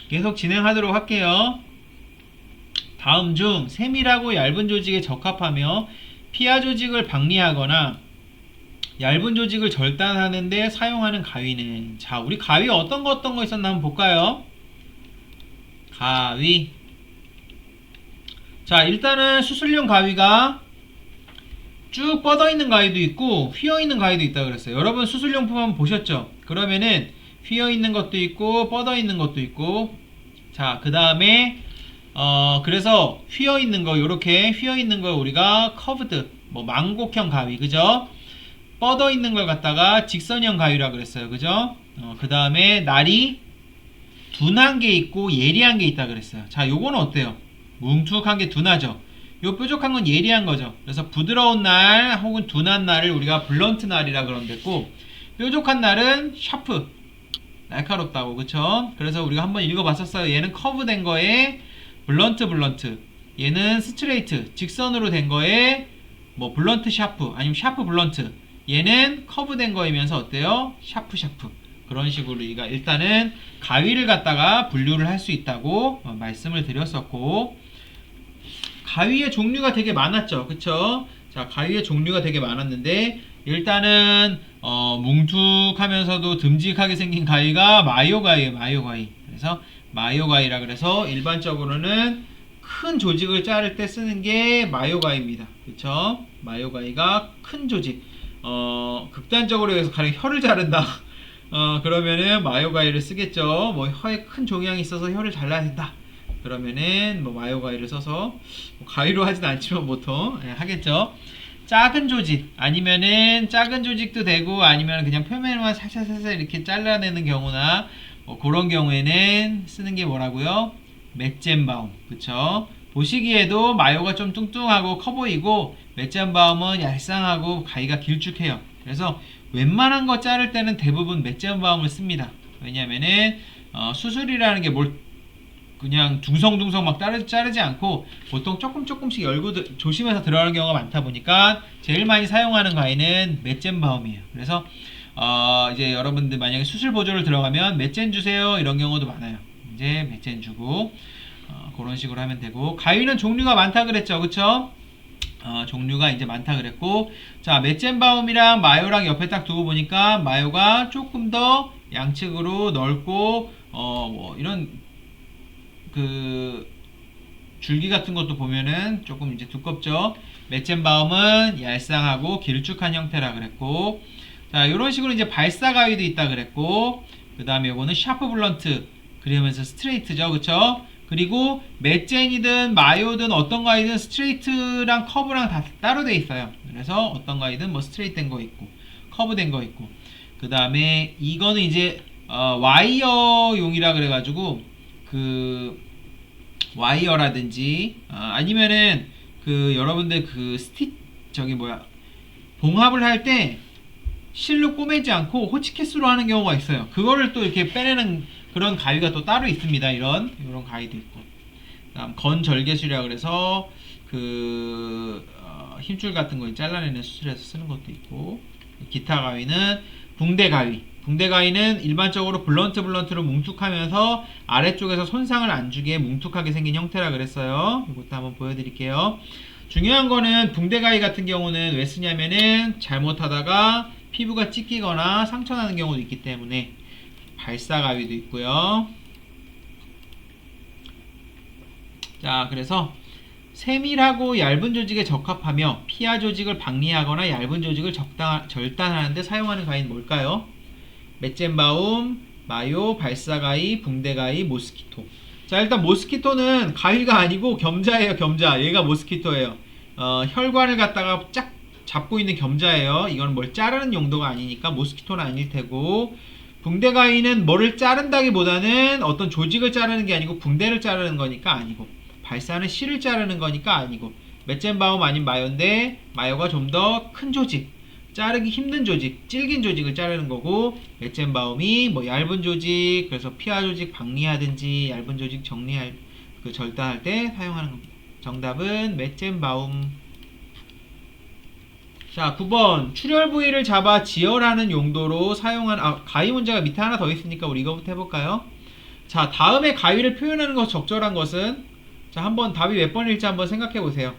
계속 진행하도록 할게요. 다음 중 세밀하고 얇은 조직에 적합하며 피하 조직을 박리하거나 얇은 조직을 절단하는 데 사용하는 가위는, 자, 우리 가위 어떤 거 있었나 한번 볼까요? 가위. 자, 일단은 수술용 가위가 쭉 뻗어 있는 가위도 있고 휘어 있는 가위도 있다 그랬어요. 여러분 수술용품 한번 보셨죠? 그러면은 휘어 있는 것도 있고 뻗어 있는 것도 있고, 자, 그 다음에 그래서 휘어 있는 거, 요렇게 휘어 있는 걸 우리가 커브드, 뭐 망곡형 가위, 그죠? 뻗어 있는 걸 갖다가 직선형 가위라 그랬어요, 그죠? 그 다음에 날이 둔한 게 있고 예리한 게 있다 그랬어요. 자, 요거는 어때요? 뭉툭한 게 둔하죠. 요 뾰족한 건 예리한 거죠. 그래서 부드러운 날 혹은 둔한 날을 우리가 블런트 날이라 그런댔고, 뾰족한 날은 샤프, 날카롭다고, 그쵸? 그래서 우리가 한번 읽어봤었어요. 얘는 커브된 거에 블런트, 얘는 스트레이트, 직선으로 된 거에 뭐 블런트 샤프, 아니면 샤프 블런트, 얘는 커브된 거이면서 어때요? 샤프. 그런 식으로 우리가 일단은 가위를 갖다가 분류를 할 수 있다고 말씀을 드렸었고, 가위의 종류가 되게 많았죠, 그쵸? 자, 가위의 종류가 되게 많았는데 일단은 뭉툭하면서도 듬직하게 생긴 가위가 마요 가위. 그래서 마요 가위라 그래서 일반적으로는 큰 조직을 자를 때 쓰는 게 마요 가위입니다, 그쵸? 마요 가위가 큰 조직, 극단적으로 해서 가령 혀를 자른다 그러면은 마요 가위를 쓰겠죠. 뭐 혀에 큰 종양이 있어서 혀를 잘라야 된다, 그러면은 뭐 마요 가위를 써서, 뭐 가위로 하진 않지만 보통 하겠죠. 작은 조직, 아니면은 작은 조직도 되고 아니면 그냥 표면만 살살 이렇게 잘라내는 경우나 뭐 그런 경우에는 쓰는 게 뭐라고요? 맷젠바움, 그쵸? 보시기에도 마요가 좀 뚱뚱하고 커 보이고 맷젠바움은 얄쌍하고 가위가 길쭉해요. 그래서 웬만한 거 자를 때는 대부분 맷젠바움을 씁니다. 왜냐면은 수술이라는 게 뭘 그냥 둥성둥성 막 자르지 않고 보통 조금씩 열고 조심해서 들어가는 경우가 많다 보니까 제일 많이 사용하는 가위는 맷젠바움이에요. 그래서 이제 여러분들 만약에 수술 보조를 들어가면 맷젠 주세요 이런 경우도 많아요. 이제 맷젠 주고 그런 식으로 하면 되고, 가위는 종류가 많다 그랬죠, 그쵸? 종류가 이제 많다 그랬고, 자, 맷젠바움이랑 마요랑 옆에 딱 두고 보니까 마요가 조금 더 양측으로 넓고 뭐 이런 그 줄기 같은 것도 보면은 조금 이제 두껍죠. 맷젠바움은 얄쌍하고 길쭉한 형태라 그랬고, 자, 이런 식으로 이제 발사 가위도 있다 그랬고, 그 다음에 요거는 샤프 블런트, 그러면서 스트레이트죠, 그쵸? 그리고 맷젠이든 마요든 어떤 가위든 스트레이트랑 커브랑 다 따로 돼 있어요. 그래서 어떤 가위든 뭐 스트레이트 된 거 있고 커브 된 거 있고, 그 다음에 이거는 이제 와이어용이라 그래가지고 그 와이어라든지 아니면은 그 여러분들 그 저기 뭐야, 봉합을 할 때 실로 꼬매지 않고 호치키스로 하는 경우가 있어요. 그거를 또 이렇게 빼내는 그런 가위가 또 따로 있습니다. 이런 가위도 있고, 그다음 건절개술이라 그래서 그 힘줄 같은 거 잘라내는 수술에서 쓰는 것도 있고, 기타 가위는 붕대 가위는 일반적으로 블런트로 뭉툭하면서 아래쪽에서 손상을 안 주게 뭉툭하게 생긴 형태라 그랬어요. 이것도 한번 보여드릴게요. 중요한 거는 붕대 가위 같은 경우는 왜 쓰냐면은 잘못하다가 피부가 찢기거나 상처나는 경우도 있기 때문에. 발사 가위도 있고요. 자, 그래서 세밀하고 얇은 조직에 적합하며 피하 조직을 박리하거나 얇은 조직을 절단하는 데 사용하는 가위는 뭘까요? 맷젠바움, 마요, 발사가위, 붕대가위, 모스키토. 자, 일단 모스키토는 가위가 아니고 겸자예요, 겸자. 얘가 모스키토예요. 혈관을 갖다가 쫙 잡고 있는 겸자예요. 이건 뭘 자르는 용도가 아니니까 모스키토는 아닐 테고, 붕대가위는 뭐를 자른다기보다는 어떤 조직을 자르는 게 아니고 붕대를 자르는 거니까 아니고, 발사는 실을 자르는 거니까 아니고, 맷젠바움 아닌 마요인데 마요가 좀 더 큰 조직, 자르기 힘든 조직, 질긴 조직을 자르는 거고, 맷젠바움이 뭐 얇은 조직, 그래서 피하 조직 박리하든지 얇은 조직 절단할 때 사용하는 겁니다. 정답은 맷젠바움. 자, 9번 출혈 부위를 잡아 지혈하는 용도로 사용한 가위 문제가 밑에 하나 더 있으니까 우리 이거부터 해볼까요? 자, 다음에 가위를 표현하는 것 적절한 것은, 자, 한번 답이 몇 번일지 한번 생각해 보세요.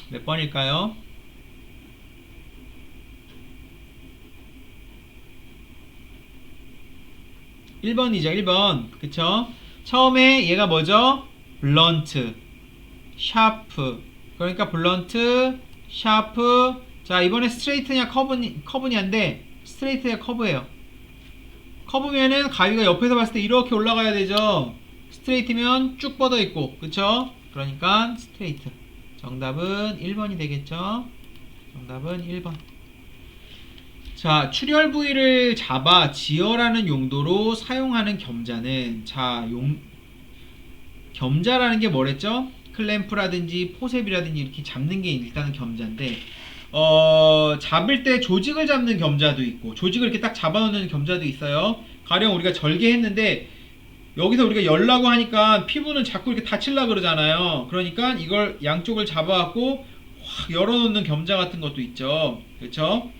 몇 번일까요? 1번이죠, 1번. 그쵸? 처음에 얘가 뭐죠? 블런트, 샤프. 그러니까 블런트, 샤프. 자, 이번에 스트레이트냐 커브냐인데 스트레이트냐 커브예요. 커브면은 가위가 옆에서 봤을 때 이렇게 올라가야 되죠. 스트레이트면 쭉 뻗어 있고, 그쵸? 그러니까 스트레이트. 정답은 1번이 되겠죠? 정답은 1번. 자, 출혈 부위를 잡아 지혈하는 용도로 사용하는 겸자는, 자, 겸자라는 게 뭐랬죠? 클램프라든지 포셉이라든지 이렇게 잡는 게 일단은 겸자인데, 잡을 때 조직을 잡는 겸자도 있고, 조직을 이렇게 딱 잡아놓는 겸자도 있어요. 가령 우리가 절개했는데, 여기서 우리가 열라고 하니까 피부는 자꾸 이렇게 다치려고 그러잖아요. 그러니까 이걸 양쪽을 잡아갖고 확 열어놓는 겸자 같은 것도 있죠. 그렇죠?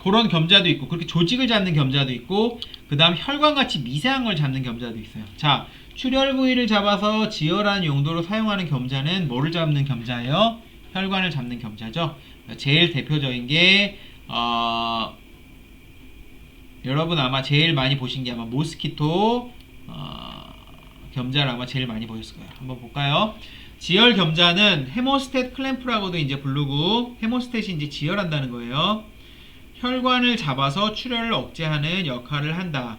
그런 겸자도 있고, 그렇게 조직을 잡는 겸자도 있고, 그 다음 혈관같이 미세한 걸 잡는 겸자도 있어요. 자, 출혈 부위를 잡아서 지혈하는 용도로 사용하는 겸자는 뭐를 잡는 겸자예요? 혈관을 잡는 겸자죠. 제일 대표적인 게 여러분 아마 제일 많이 보신 게 아마 모스키토 겸자를 아마 제일 많이 보셨을 거예요. 한번 볼까요? 지혈 겸자는 헤모스탯 클램프라고도 이제 부르고, 헤모스탯이 이제 지혈한다는 거예요. 혈관을 잡아서 출혈을 억제하는 역할을 한다.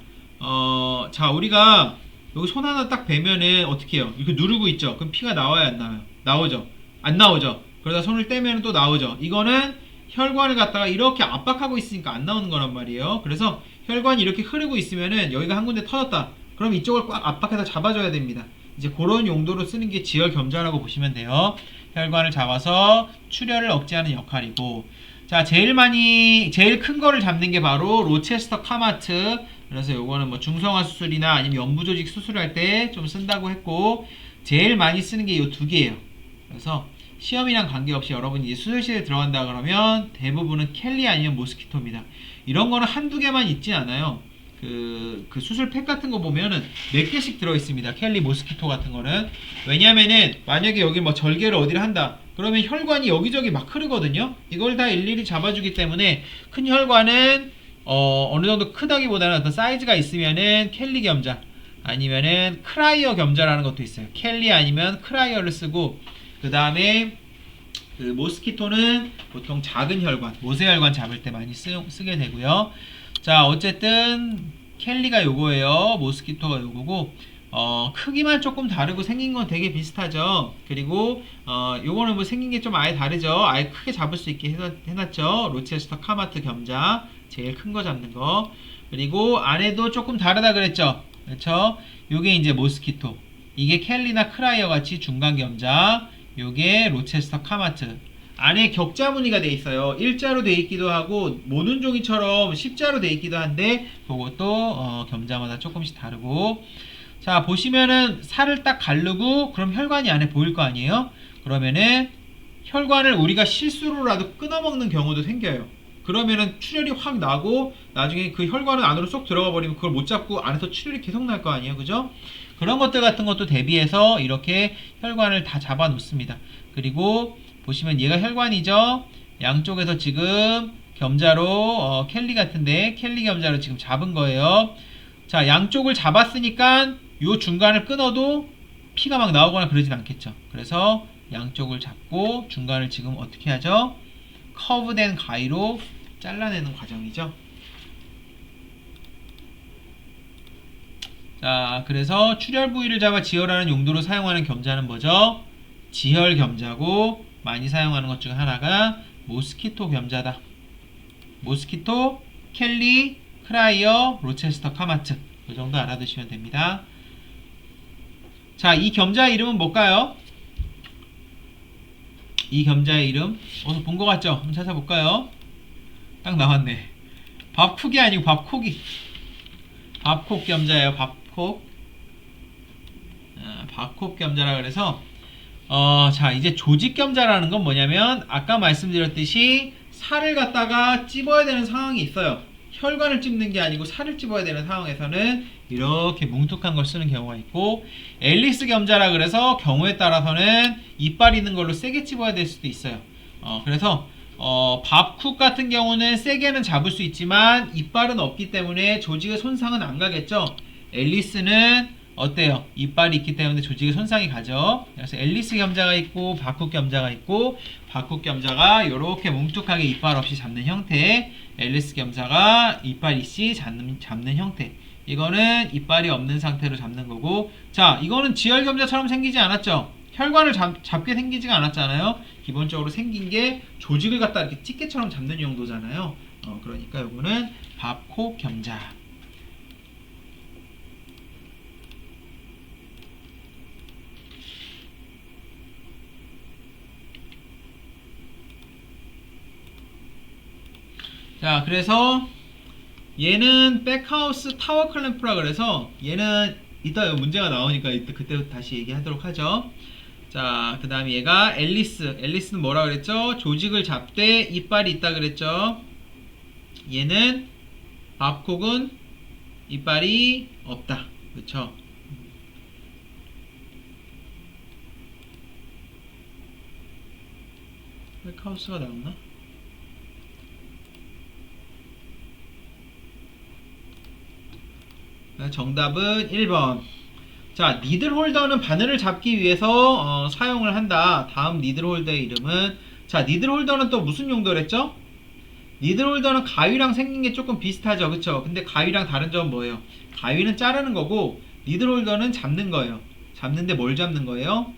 자, 우리가 여기 손 하나 딱 베면은 어떻게 해요? 이렇게 누르고 있죠? 그럼 피가 나와야 안 나와요? 나오죠? 안 나오죠? 그러다 손을 떼면 또 나오죠? 이거는 혈관을 갖다가 이렇게 압박하고 있으니까 안 나오는 거란 말이에요. 그래서 혈관이 이렇게 흐르고 있으면은 여기가 한 군데 터졌다. 그럼 이쪽을 꽉 압박해서 잡아줘야 됩니다. 이제 그런 용도로 쓰는 게 지혈 겸자라고 보시면 돼요. 혈관을 잡아서 출혈을 억제하는 역할이고, 자, 제일 큰 거를 잡는 게 바로 로체스터 카마트. 그래서 요거는 뭐 중성화 수술이나 아니면 연부조직 수술할 때 좀 쓴다고 했고, 제일 많이 쓰는 게 이 두 개예요. 그래서 시험이랑 관계없이 여러분이 이제 수술실에 들어간다 그러면 대부분은 켈리 아니면 모스키토입니다. 이런 거는 한두 개만 있진 않아요. 그 수술팩 같은 거 보면은 몇 개씩 들어있습니다. 켈리 모스키토 같은 거는. 왜냐면은 만약에 여기 뭐 절개를 어디를 한다 그러면 혈관이 여기저기 막 흐르거든요. 이걸 다 일일이 잡아주기 때문에 큰 혈관은 어느 정도 크다기보다는 어떤 사이즈가 있으면은 켈리 겸자 아니면은 크라이어 겸자라는 것도 있어요. 켈리 아니면 크라이어를 쓰고, 그 다음에 그 모스키토는 보통 작은 혈관, 모세혈관 잡을 때 많이 쓰게 되고요. 자, 어쨌든 켈리가 요거예요. 모스키토가 요거고, 크기만 조금 다르고 생긴 건 되게 비슷하죠. 그리고 요거는 뭐 생긴 게 좀 아예 다르죠. 아예 크게 잡을 수 있게 해놨죠. 로체스터 카마트 겸자, 제일 큰 거 잡는 거. 그리고 안에도 조금 다르다 그랬죠. 그렇죠? 요게 이제 모스키토, 이게 켈리나 크라이어 같이 중간 겸자, 요게 로체스터 카마트. 안에 격자 무늬가 돼 있어요. 일자로 돼 있기도 하고 모눈종이처럼 십자로 돼 있기도 한데, 그것도 겸자마다 조금씩 다르고. 자, 보시면은 살을 딱 가르고 그럼 혈관이 안에 보일 거 아니에요? 그러면은 혈관을 우리가 실수로라도 끊어먹는 경우도 생겨요. 그러면은 출혈이 확 나고 나중에 그 혈관은 안으로 쏙 들어가 버리면 그걸 못 잡고 안에서 출혈이 계속 날 거 아니에요, 그죠? 그런 것들 같은 것도 대비해서 이렇게 혈관을 다 잡아 놓습니다. 그리고 보시면 얘가 혈관이죠. 양쪽에서 지금 겸자로 켈리 같은데 켈리 겸자로 지금 잡은 거예요. 자, 양쪽을 잡았으니까 요 중간을 끊어도 피가 막 나오거나 그러진 않겠죠. 그래서 양쪽을 잡고 중간을 지금 어떻게 하죠? 커브된 가위로 잘라내는 과정이죠. 자, 그래서 출혈 부위를 잡아 지혈하는 용도로 사용하는 겸자는 뭐죠? 지혈 겸자고, 많이 사용하는 것 중 하나가 모스키토 겸자다. 모스키토, 켈리, 크라이어, 로체스터 카마트. 이 정도 알아두시면 됩니다. 자, 이 겸자의 이름은 뭘까요? 이 겸자의 이름 어디서 본 것 같죠? 한번 찾아볼까요? 딱 나왔네. 밥쿡이 아니고 밥콕이. 밥콕 겸자예요. 밥콕. 밥콕 겸자라 그래서 자, 이제 조직 겸자라는 건 뭐냐면 아까 말씀드렸듯이 살을 갖다가 찝어야 되는 상황이 있어요. 혈관을 찝는 게 아니고 살을 찝어야 되는 상황에서는 이렇게 뭉툭한 걸 쓰는 경우가 있고, 앨리스 겸자라 그래서 경우에 따라서는 이빨 있는 걸로 세게 찝어야 될 수도 있어요. 그래서 밥쿡 같은 경우는 세게는 잡을 수 있지만 이빨은 없기 때문에 조직의 손상은 안 가겠죠. 앨리스는 어때요? 이빨이 있기 때문에 조직의 손상이 가죠. 그래서 앨리스 겸자가 있고 밥쿡 겸자가 있고, 밥쿡 겸자가 이렇게 뭉툭하게 이빨 없이 잡는 형태, 앨리스 겸자가 이빨 있이 잡는 형태. 이거는 이빨이 없는 상태로 잡는 거고, 자, 이거는 지혈 겸자처럼 생기지 않았죠? 혈관을 잡게 생기지가 않았잖아요. 기본적으로 생긴 게 조직을 갖다 이렇게 집게처럼 잡는 용도잖아요. 그러니까 요거는 밥, 코, 겸자. 자, 그래서 얘는 백하우스 타워 클램프라 그래서 얘는 이따 문제가 나오니까 그때 다시 얘기하도록 하죠. 자, 그 다음에 얘가 앨리스는 뭐라 그랬죠? 조직을 잡되 이빨이 있다 그랬죠. 얘는 밥콕은 이빨이 없다, 그쵸? 백하우스가 나왔나? 정답은 1번. 자, 니들홀더는 바늘을 잡기 위해서 사용을 한다. 다음 니들홀더의 이름은, 자, 니들홀더는 또 무슨 용도랬죠? 니들홀더는 가위랑 생긴 게 조금 비슷하죠, 그쵸? 근데 가위랑 다른 점은 뭐예요? 가위는 자르는 거고 니들홀더는 잡는 거예요. 잡는데 뭘 잡는 거예요?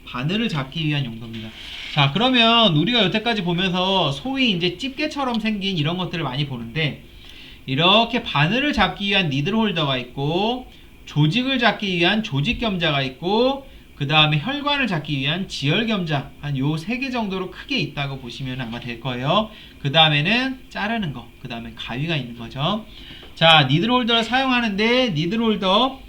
바늘을 잡기 위한 용도입니다. 자, 그러면 우리가 여태까지 보면서 소위 이제 집게처럼 생긴 이런 것들을 많이 보는데, 이렇게 바늘을 잡기 위한 니들홀더가 있고, 조직을 잡기 위한 조직겸자가 있고, 그 다음에 혈관을 잡기 위한 지혈겸자, 한 요 3개 정도로 크게 있다고 보시면 아마 될 거예요. 그 다음에는 자르는 거, 그 다음에 가위가 있는 거죠. 자, 니들홀더를 사용하는데, 니들홀더를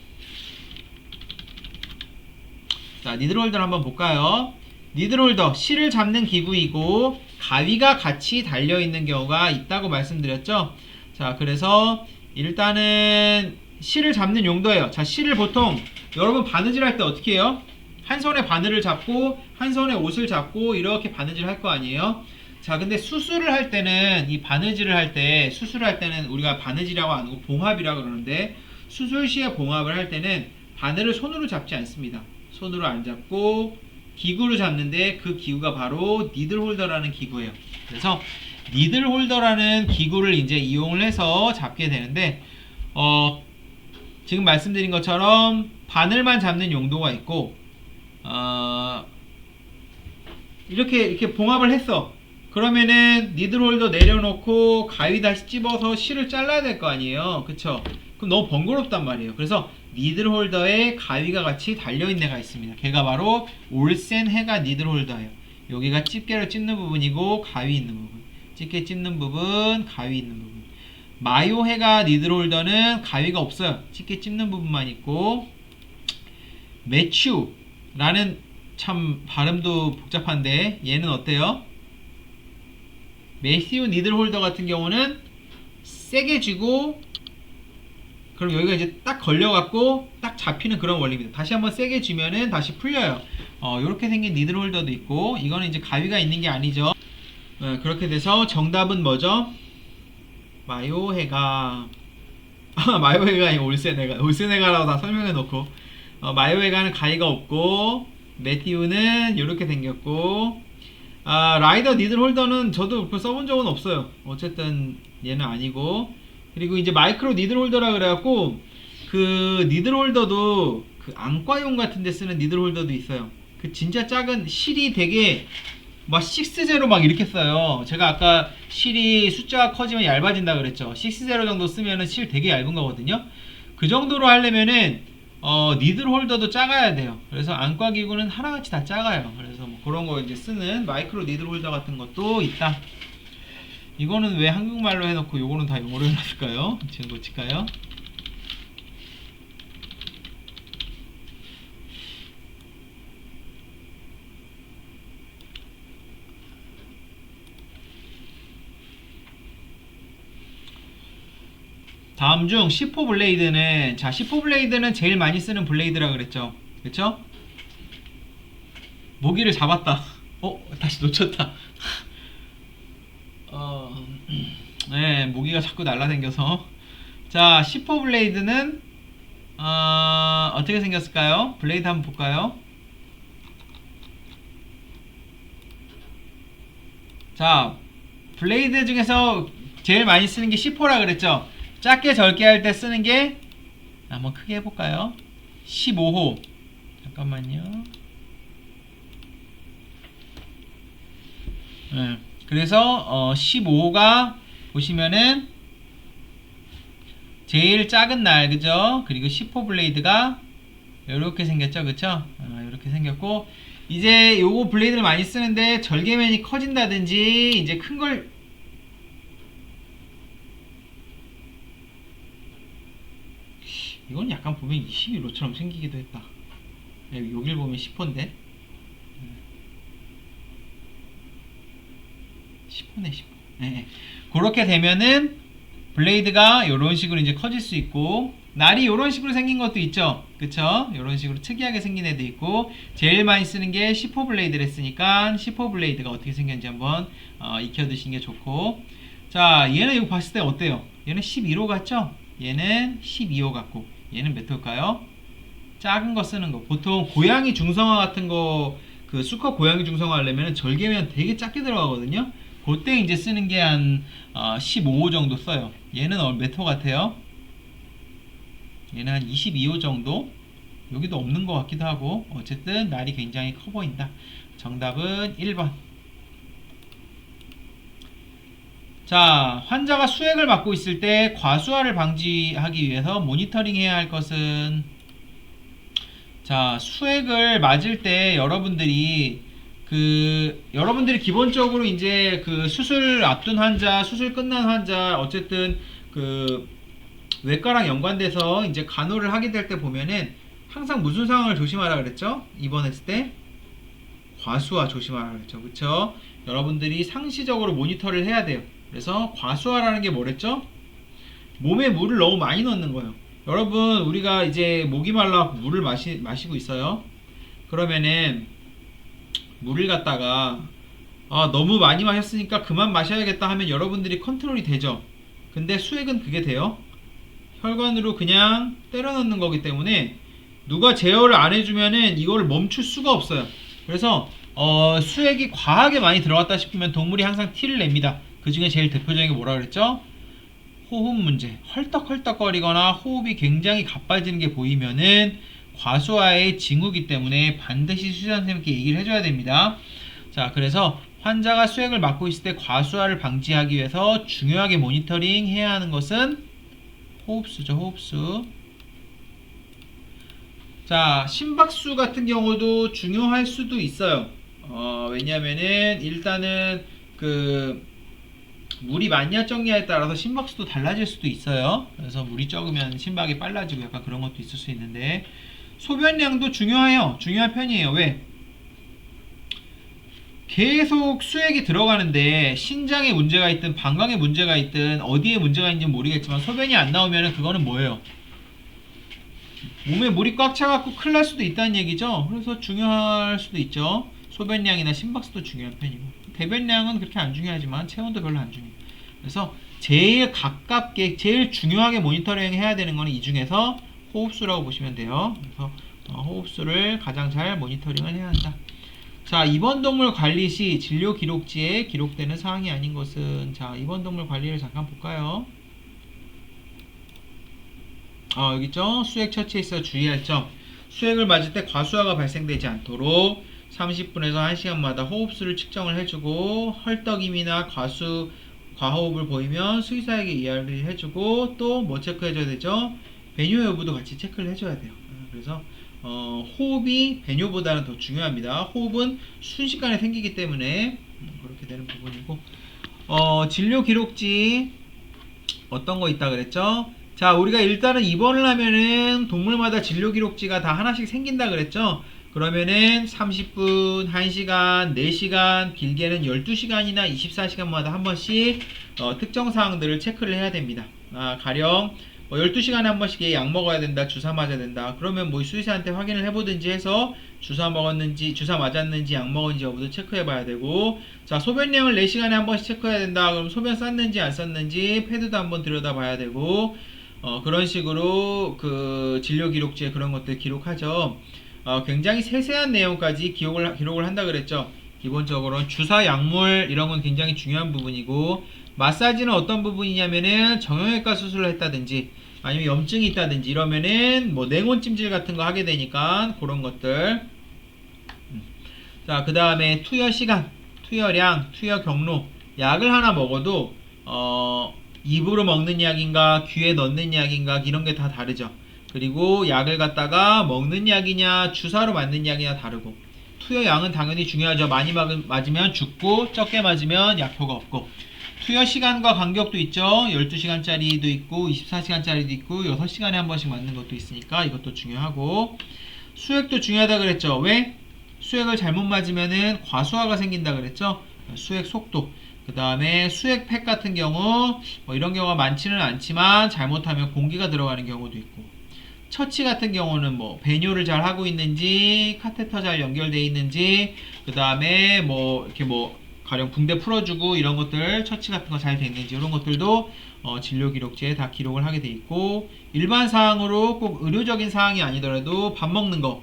한번 볼까요? 니들홀더, 실을 잡는 기구이고 가위가 같이 달려있는 경우가 있다고 말씀드렸죠. 자, 그래서 일단은 실을 잡는 용도예요. 자, 실을 보통 여러분 바느질 할 때 어떻게 해요? 한 손에 바늘을 잡고 한 손에 옷을 잡고 이렇게 바느질 할 거 아니에요? 자, 근데 수술을 할 때는, 이 바느질을 할 때, 수술을 할 때는 우리가 바느질이라고 안 하고 봉합이라고 그러는데, 수술 시에 봉합을 할 때는 바늘을 손으로 잡지 않습니다. 손으로 안 잡고 기구로 잡는데, 그 기구가 바로 니들홀더라는 기구예요. 그래서 니들홀더라는 기구를 이제 이용을 해서 잡게 되는데, 지금 말씀드린 것처럼 바늘만 잡는 용도가 있고, 이렇게 봉합을 했어. 그러면은 니들홀더 내려놓고 가위 다시 찝어서 실을 잘라야 될 거 아니에요, 그쵸? 그럼 너무 번거롭단 말이에요. 그래서 니들홀더에 가위가 같이 달려있는 애가 있습니다. 걔가 바로 올센해가 니들홀더예요. 여기가 집게로 찝는 부분이고 가위 있는 부분, 집게 찝는 부분, 가위 있는 부분. 마요해가 니들홀더는 가위가 없어요. 집게 찝는 부분만 있고, 매추라는, 참 발음도 복잡한데 얘는 어때요? 매시우 니들홀더 같은 경우는 세게 쥐고, 그럼 여기가 이제 딱 걸려갖고 딱 잡히는 그런 원리입니다. 다시 한번 세게 쥐면은 다시 풀려요. 이렇게 생긴 니들홀더도 있고, 이거는 이제 가위가 있는 게 아니죠. 그렇게 돼서 정답은 뭐죠? 마요해가. 마요해가 아니고 올센해가라고 다 설명해 놓고, 마요해가는 가위가 없고, 매티우는 이렇게 생겼고, 라이더 니들홀더는 저도 써본 적은 없어요. 어쨌든 얘는 아니고, 그리고 이제 마이크로 니들홀더라 그래갖고, 그 니들홀더도 그 안과용 같은 데 쓰는 니들홀더도 있어요. 그 진짜 작은 실이 되게 막 6-0 막 이렇게 써요. 제가 아까 실이 숫자가 커지면 얇아진다 그랬죠. 6-0 정도 쓰면은 실 되게 얇은 거거든요. 그 정도로 하려면은 니들홀더도 작아야 돼요. 그래서 안과기구는 하나같이 다 작아요. 그래서 뭐 그런 거 이제 쓰는 마이크로 니들홀더 같은 것도 있다. 이거는 왜 한국말로 해놓고 요거는 다 영어로 해놨을까요? 지금 고칠까요? 다음 중 C4 블레이드는, 자, C4 블레이드는 제일 많이 쓰는 블레이드라 그랬죠. 그쵸? 모기를 잡았다. 다시 놓쳤다. 네, 모기가 자꾸 날라다녀서. 자, C4 블레이드는 어떻게 생겼을까요? 블레이드 한번 볼까요? 자, 블레이드 중에서 제일 많이 쓰는 게 C4라 그랬죠. 작게 절개 할 때 쓰는 게, 한번 크게 해볼까요? 15호. 잠깐만요. 네. 그래서 15호가 보시면은 제일 작은 날, 그죠? 그리고 C4 블레이드가 이렇게 생겼죠, 그쵸? 이렇게 생겼고, 이제 요거 블레이드를 많이 쓰는데 절개면이 커진다든지 이제 큰 걸, 이건 약간 보면 21호처럼 생기기도 했다. 여길 보면 10호인데 10호네 10호. 네. 그렇게 되면은 블레이드가 이런 식으로 이제 커질 수 있고, 날이 이런 식으로 생긴 것도 있죠, 그쵸? 이런 식으로 특이하게 생긴 애도 있고, 제일 많이 쓰는 게 C4 블레이드를 했으니까 C4 블레이드가 어떻게 생겼는지 한번 익혀두시는 게 좋고. 자, 얘는 이거 봤을 때 어때요? 얘는 11호 같죠? 얘는 12호 같고, 얘는 몇 호일까요? 작은 거 쓰는 거. 보통 고양이 중성화 같은 거, 그 수컷 고양이 중성화 하려면 절개면 되게 작게 들어가거든요. 그때 이제 쓰는 게 한 15호 정도 써요. 얘는 몇 호 같아요? 얘는 한 22호 정도? 여기도 없는 것 같기도 하고. 어쨌든 날이 굉장히 커 보인다. 정답은 1번. 자, 환자가 수액을 맞고 있을 때 과수화를 방지하기 위해서 모니터링 해야 할 것은, 자, 수액을 맞을 때 여러분들이 기본적으로 이제 그 수술 앞둔 환자, 수술 끝난 환자, 어쨌든 그 외과랑 연관돼서 이제 간호를 하게 될 때 보면은 항상 무슨 상황을 조심하라 그랬죠? 입원했을 때 과수화 조심하라 그랬죠. 그쵸? 여러분들이 상시적으로 모니터를 해야 돼요. 그래서 과수화라는 게 뭐랬죠? 몸에 물을 너무 많이 넣는 거예요. 여러분, 우리가 이제 목이 말라 물을 마시고 있어요. 그러면은 물을 갖다가 너무 많이 마셨으니까 그만 마셔야겠다 하면 여러분들이 컨트롤이 되죠. 근데 수액은 그게 돼요? 혈관으로 그냥 때려 넣는 거기 때문에 누가 제어를 안 해주면은 이거를 멈출 수가 없어요. 그래서 수액이 과하게 많이 들어갔다 싶으면 동물이 항상 티를 냅니다. 그 중에 제일 대표적인 게 뭐라 그랬죠? 호흡 문제. 헐떡헐떡거리거나 호흡이 굉장히 가빠지는 게 보이면은 과수화의 징후이기 때문에 반드시 수의사 선생님께 얘기를 해줘야 됩니다. 자, 그래서 환자가 수액을 맞고 있을 때 과수화를 방지하기 위해서 중요하게 모니터링 해야 하는 것은 호흡수죠, 호흡수. 자, 심박수 같은 경우도 중요할 수도 있어요. 왜냐면은 일단은 그 물이 많냐 적냐에 따라서 심박수도 달라질 수도 있어요. 그래서 물이 적으면 심박이 빨라지고 약간 그런 것도 있을 수 있는데, 소변량도 중요해요. 중요한 편이에요. 왜? 계속 수액이 들어가는데 신장에 문제가 있든 방광에 문제가 있든 어디에 문제가 있는지 모르겠지만 소변이 안 나오면 그거는 뭐예요? 몸에 물이 꽉 차갖고 큰일 날 수도 있다는 얘기죠. 그래서 중요할 수도 있죠. 소변량이나 심박수도 중요한 편이고, 대변량은 그렇게 안 중요하지만 체온도 별로 안 중요해요. 그래서 제일 가깝게 제일 중요하게 모니터링 해야 되는 거는 이 중에서 호흡수라고 보시면 돼요. 그래서 호흡수를 가장 잘 모니터링을 해야 한다. 자, 입원동물 관리 시 진료 기록지에 기록되는 사항이 아닌 것은, 자, 입원동물 관리를 잠깐 볼까요? 여기 있죠? 수액 처치에 있어 주의할 점. 수액을 맞을 때 과수화가 발생되지 않도록 30분에서 1시간마다 호흡수를 측정을 해주고, 헐떡임이나 과호흡을 보이면 수의사에게 이야기를 해주고, 또 뭐 체크해줘야 되죠? 배뇨 여부도 같이 체크를 해줘야 돼요. 그래서 호흡이 배뇨보다는 더 중요합니다. 호흡은 순식간에 생기기 때문에 그렇게 되는 부분이고, 진료 기록지 어떤 거 있다 그랬죠? 자, 우리가 일단은 입원을 하면은 동물마다 진료 기록지가 다 하나씩 생긴다 그랬죠? 그러면은 30분, 1시간, 4시간, 길게는 12시간이나 24시간마다 한 번씩 특정 사항들을 체크를 해야 됩니다. 가령 뭐 12시간에 한 번씩 얘 약 먹어야 된다, 주사 맞아야 된다. 그러면 뭐 수의사한테 확인을 해보든지 해서 주사 먹었는지, 주사 맞았는지, 약 먹었는지 여부도 체크해봐야 되고, 자, 소변량을 4시간에 한 번씩 체크해야 된다. 그럼 소변 쌌는지 안 쌌는지 패드도 한번 들여다봐야 되고, 그런 식으로 그 진료 기록지에 그런 것들 기록하죠. 굉장히 세세한 내용까지 기록을 한다 그랬죠. 기본적으로 주사, 약물 이런 건 굉장히 중요한 부분이고, 마사지는 어떤 부분이냐면은 정형외과 수술을 했다든지 아니면 염증이 있다든지 이러면은 뭐 냉온 찜질 같은 거 하게 되니까 그런 것들. 자, 그 다음에 투여 시간, 투여량, 투여 경로. 약을 하나 먹어도 입으로 먹는 약인가 귀에 넣는 약인가 이런 게 다 다르죠. 그리고 약을 갖다가 먹는 약이냐 주사로 맞는 약이냐 다르고, 투여량은 당연히 중요하죠. 많이 맞으면 죽고 적게 맞으면 약효가 없고, 투여 시간과 간격도 있죠. 12시간짜리도 있고 24시간짜리도 있고 6시간에 한 번씩 맞는 것도 있으니까 이것도 중요하고, 수액도 중요하다 그랬죠. 왜? 수액을 잘못 맞으면은 과수화가 생긴다 그랬죠. 수액 속도, 그 다음에 수액팩 같은 경우 뭐 이런 경우가 많지는 않지만 잘못하면 공기가 들어가는 경우도 있고, 처치 같은 경우는 뭐 배뇨를 잘 하고 있는지, 카테터 잘 연결되어 있는지, 그 다음에 뭐 이렇게 뭐 가령 붕대 풀어주고 이런 것들 처치 같은 거 잘 돼 있는지 이런 것들도 진료 기록지에 다 기록을 하게 돼 있고, 일반 사항으로 꼭 의료적인 사항이 아니더라도 밥 먹는 거,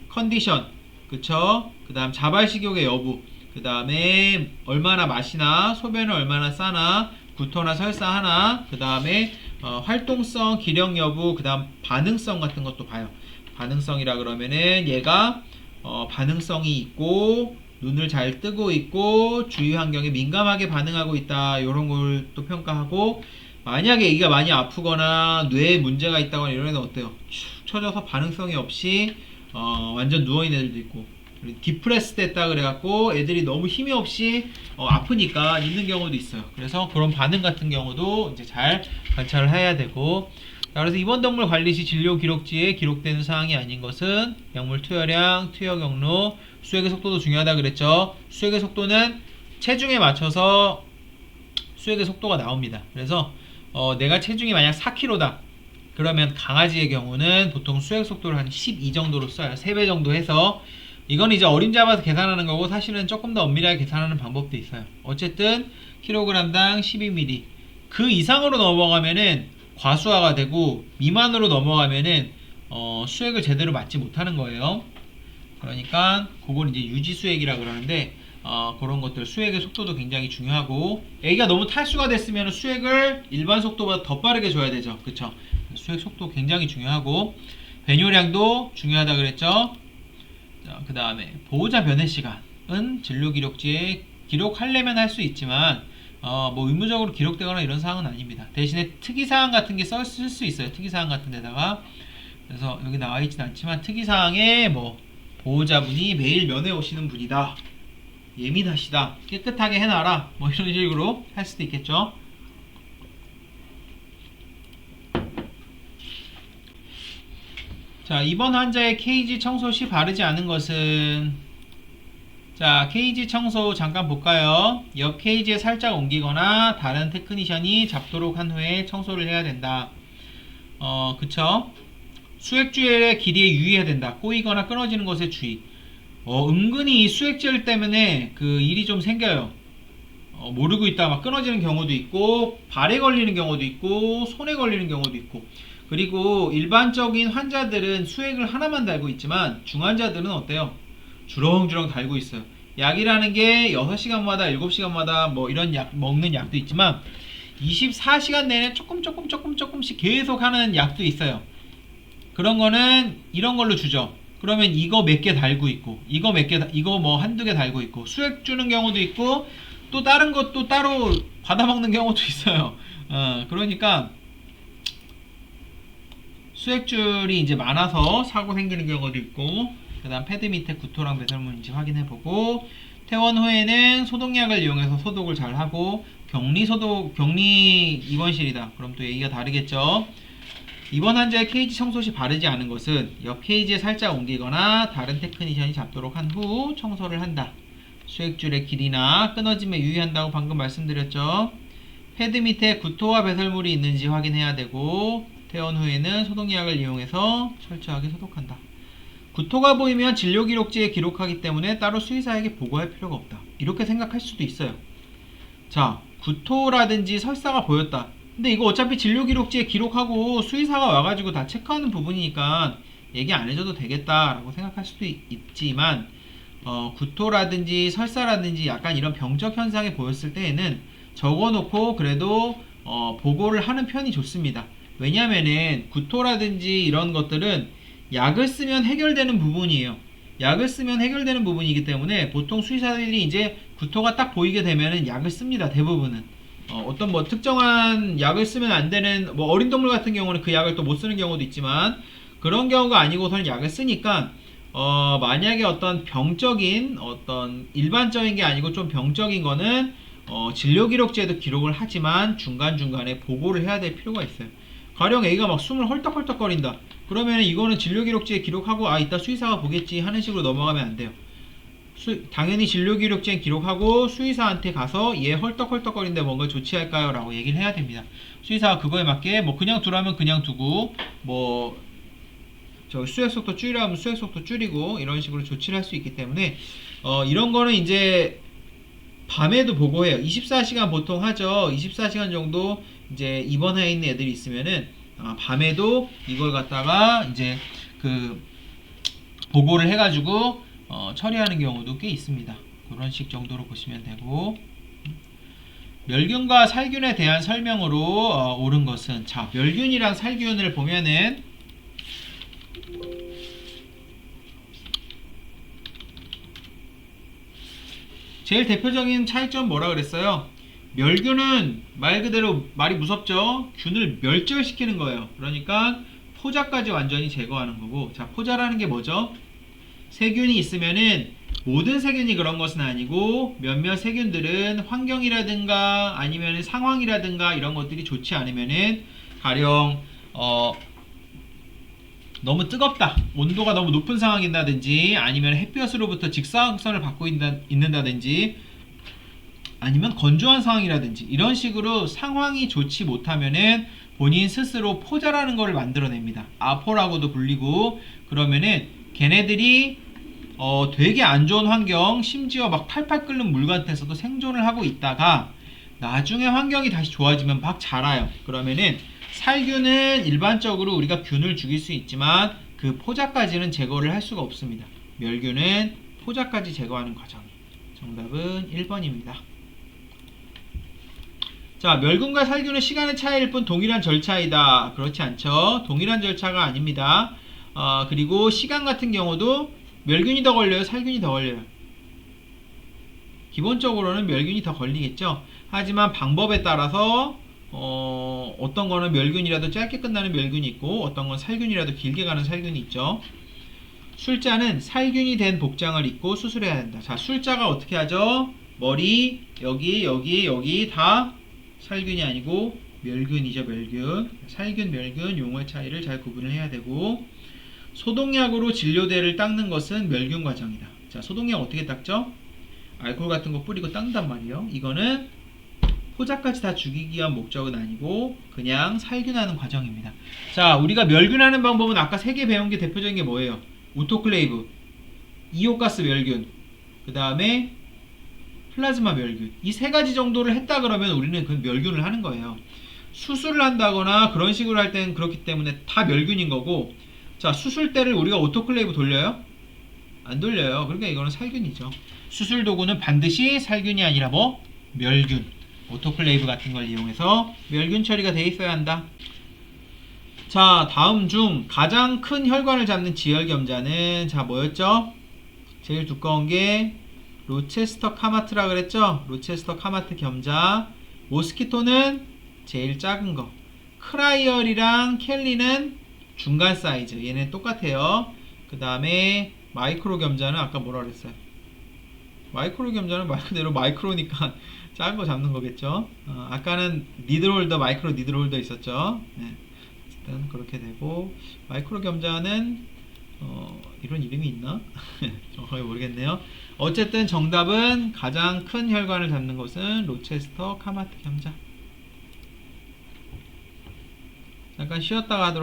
컨디션, 그쵸? 그 다음 자발 식욕의 여부, 그 다음에 얼마나 마시나, 소변을 얼마나 싸나, 구토나 설사하나, 그 다음에 활동성, 기력 여부, 그 다음 반응성 같은 것도 봐요. 반응성이라 그러면은 얘가 반응성이 있고 눈을 잘 뜨고 있고 주위 환경에 민감하게 반응하고 있다, 이런 걸 또 평가하고, 만약에 애기가 많이 아프거나 뇌에 문제가 있다거나 이런 애는 어때요? 축 처져서 반응성이 없이 완전 누워있는 애들도 있고, 디프레스 됐다 그래갖고 애들이 너무 힘이 없이 아프니까 있는 경우도 있어요. 그래서 그런 반응 같은 경우도 이제 잘 관찰을 해야 되고, 자, 그래서 입원동물 관리 시 진료 기록지에 기록되는 사항이 아닌 것은 약물 투여량, 투여 경로, 수액의 속도도 중요하다 그랬죠. 수액의 속도는 체중에 맞춰서 수액의 속도가 나옵니다. 그래서 내가 체중이 만약 4kg다 그러면 강아지의 경우는 보통 수액 속도를 한 12 정도로 써요. 3배 정도 해서. 이건 이제 어림 잡아서 계산하는 거고, 사실은 조금 더 엄밀하게 계산하는 방법도 있어요. 어쨌든 kg당 12ml 그 이상으로 넘어가면은 과수화가 되고, 미만으로 넘어가면은 수액을 제대로 맞지 못하는 거예요. 그러니까 그걸 이제 유지 수액이라 그러는데, 그런 것들 수액의 속도도 굉장히 중요하고, 애기가 너무 탈수가 됐으면 수액을 일반 속도보다 더 빠르게 줘야 되죠. 그쵸? 수액 속도 굉장히 중요하고, 배뇨량도 중요하다 그랬죠. 그 다음에 보호자 변회 시간은 진료 기록지에 기록하려면 할 수 있지만 뭐 의무적으로 기록되거나 이런 사항은 아닙니다. 대신에 특이사항 같은 게 쓸 수 있어요. 특이사항 같은 데다가. 그래서 여기 나와 있진 않지만 특이사항에 뭐 보호자분이 매일 면회 오시는 분이다, 예민하시다, 깨끗하게 해놔라, 뭐 이런 식으로 할 수도 있겠죠. 자, 이번 환자의 케이지 청소 시 바르지 않은 것은, 자, 케이지 청소 잠깐 볼까요? 옆 케이지에 살짝 옮기거나 다른 테크니션이 잡도록 한 후에 청소를 해야 된다. 그쵸? 수액젤의 길이에 유의해야 된다. 꼬이거나 끊어지는 것에 주의. 은근히 이 수액젤 때문에 그 일이 좀 생겨요. 모르고 있다 막 끊어지는 경우도 있고, 발에 걸리는 경우도 있고, 손에 걸리는 경우도 있고. 그리고 일반적인 환자들은 수액을 하나만 달고 있지만 중환자들은 어때요? 주렁주렁 달고 있어요. 약이라는 게 6시간마다 7시간마다 뭐 이런 약 먹는 약도 있지만 24시간 내내 조금씩 계속 하는 약도 있어요. 그런 거는 이런 걸로 주죠. 그러면 이거 몇 개 달고 있고, 이거 뭐 한두 개 달고 있고, 수액 주는 경우도 있고, 또 다른 것도 따로 받아 먹는 경우도 있어요. 그러니까 수액줄이 이제 많아서 사고 생기는 경우도 있고, 그 다음 패드 밑에 구토랑 배설물인지 확인해보고, 퇴원 후에는 소독약을 이용해서 소독을 잘 하고, 격리 입원실이다. 그럼 또 얘기가 다르겠죠. 입원 환자의 케이지 청소 시 바르지 않은 것은 옆 케이지에 살짝 옮기거나 다른 테크니션이 잡도록 한 후 청소를 한다. 수액줄의 길이나 끊어짐에 유의한다고 방금 말씀드렸죠. 패드 밑에 구토와 배설물이 있는지 확인해야 되고, 퇴원 후에는 소독약을 이용해서 철저하게 소독한다. 구토가 보이면 진료기록지에 기록하기 때문에 따로 수의사에게 보고할 필요가 없다. 이렇게 생각할 수도 있어요. 자, 구토라든지 설사가 보였다. 근데 이거 어차피 진료기록지에 기록하고 수의사가 와가지고 다 체크하는 부분이니까 얘기 안 해줘도 되겠다라고 생각할 수도 있지만, 구토라든지 설사라든지 약간 이런 병적 현상이 보였을 때에는 적어놓고 그래도 보고를 하는 편이 좋습니다. 왜냐면은 구토라든지 이런 것들은 약을 쓰면 해결되는 부분이에요. 약을 쓰면 해결되는 부분이기 때문에 보통 수의사들이 이제 구토가 딱 보이게 되면은 약을 씁니다. 대부분은. 어떤 뭐 특정한 약을 쓰면 안 되는 뭐 어린 동물 같은 경우는 그 약을 또 못 쓰는 경우도 있지만, 그런 경우가 아니고서는 약을 쓰니까 만약에 어떤 병적인 어떤 일반적인 게 아니고 좀 병적인 거는 진료기록지에도 기록을 하지만 중간중간에 보고를 해야 될 필요가 있어요. 가령 A가 막 숨을 헐떡헐떡거린다. 그러면 이거는 진료기록지에 기록하고 이따 수의사가 보겠지 하는 식으로 넘어가면 안 돼요. 당연히 진료기록지에 기록하고 수의사한테 가서 얘 헐떡헐떡거린데 뭔가 조치할까요? 라고 얘기를 해야 됩니다. 수의사가 그거에 맞게 뭐 그냥 두라면 그냥 두고, 뭐 저 수액속도 줄이라면 수액속도 줄이고 이런 식으로 조치를 할 수 있기 때문에 이런 거는 이제 밤에도 보고해요. 24시간 보통 하죠. 24시간 정도 이제 입원해 있는 애들이 있으면은 밤에도 이걸 갖다가 이제 그 보고를 해가지고 처리하는 경우도 꽤 있습니다. 그런 식 정도로 보시면 되고, 멸균과 살균에 대한 설명으로 옳은 것은, 자, 멸균이랑 살균을 보면은 제일 대표적인 차이점 뭐라 그랬어요? 멸균은 말 그대로 말이 무섭죠? 균을 멸절시키는 거예요. 그러니까 포자까지 완전히 제거하는 거고, 자, 포자라는 게 뭐죠? 세균이 있으면은 모든 세균이 그런 것은 아니고 몇몇 세균들은 환경이라든가 아니면 상황이라든가 이런 것들이 좋지 않으면은 가령 너무 뜨겁다, 온도가 너무 높은 상황이라든지 아니면 햇볕으로부터 직사광선을 받고 있는다든지 아니면 건조한 상황이라든지 이런 식으로 상황이 좋지 못하면은 본인 스스로 포자라는 거를 만들어냅니다. 아포라고도 불리고, 그러면은 걔네들이 되게 안 좋은 환경, 심지어 막 팔팔 끓는 물 같아서도 생존을 하고 있다가 나중에 환경이 다시 좋아지면 막 자라요. 그러면은 살균은 일반적으로 우리가 균을 죽일 수 있지만 그 포자까지는 제거를 할 수가 없습니다. 멸균은 포자까지 제거하는 과정이. 정답은 1번입니다. 자, 멸균과 살균은 시간의 차이일 뿐 동일한 절차이다. 그렇지 않죠. 동일한 절차가 아닙니다. 그리고 시간 같은 경우도 멸균이 더 걸려요, 살균이 더 걸려요? 기본적으로는 멸균이 더 걸리겠죠. 하지만 방법에 따라서 어떤 거는 멸균이라도 짧게 끝나는 멸균이 있고 어떤 건 살균이라도 길게 가는 살균이 있죠. 술자는 살균이 된 복장을 입고 수술해야 한다. 자, 술자가 어떻게 하죠? 머리, 여기 다 살균이 아니고 멸균이죠, 멸균. 살균, 멸균 용어의 차이를 잘 구분을 해야 되고, 소독약으로 진료대를 닦는 것은 멸균 과정이다. 자, 소독약 어떻게 닦죠? 알코올 같은 거 뿌리고 닦는단 말이에요. 이거는 포자까지 다 죽이기 위한 목적은 아니고 그냥 살균하는 과정입니다. 자, 우리가 멸균하는 방법은 아까 3개 배운 게 대표적인 게 뭐예요? 오토클레이브, 이오가스 멸균, 그 다음에 플라즈마 멸균. 이 3가지 정도를 했다 그러면 우리는 그 멸균을 하는 거예요. 수술을 한다거나 그런 식으로 할 때는 그렇기 때문에 다 멸균인 거고, 자, 수술대를 우리가 오토클레이브 돌려요? 안 돌려요. 그러니까 이거는 살균이죠. 수술 도구는 반드시 살균이 아니라 뭐? 멸균. 오토클레이브 같은 걸 이용해서 멸균 처리가 돼 있어야 한다. 자, 다음 중 가장 큰 혈관을 잡는 지혈겸자는, 자, 뭐였죠? 제일 두꺼운 게 로체스터 카마트라 그랬죠? 로체스터 카마트 겸자. 모스키토는 제일 작은 거. 크라이얼이랑 켈리는 중간 사이즈. 얘네 똑같아요. 그 다음에 마이크로 겸자는 아까 뭐라 그랬어요? 마이크로 겸자는 말 그대로 마이크로니까 작은 거 잡는 거겠죠. 아까는 니들홀더, 마이크로 니들홀더 있었죠. 네. 어쨌든 그렇게 되고, 마이크로 겸자는 이런 이름이 있나? 정확하게 모르겠네요. 어쨌든 정답은 가장 큰 혈관을 잡는 것은 로체스터 카마트 겸자. 잠깐 쉬었다가 하도록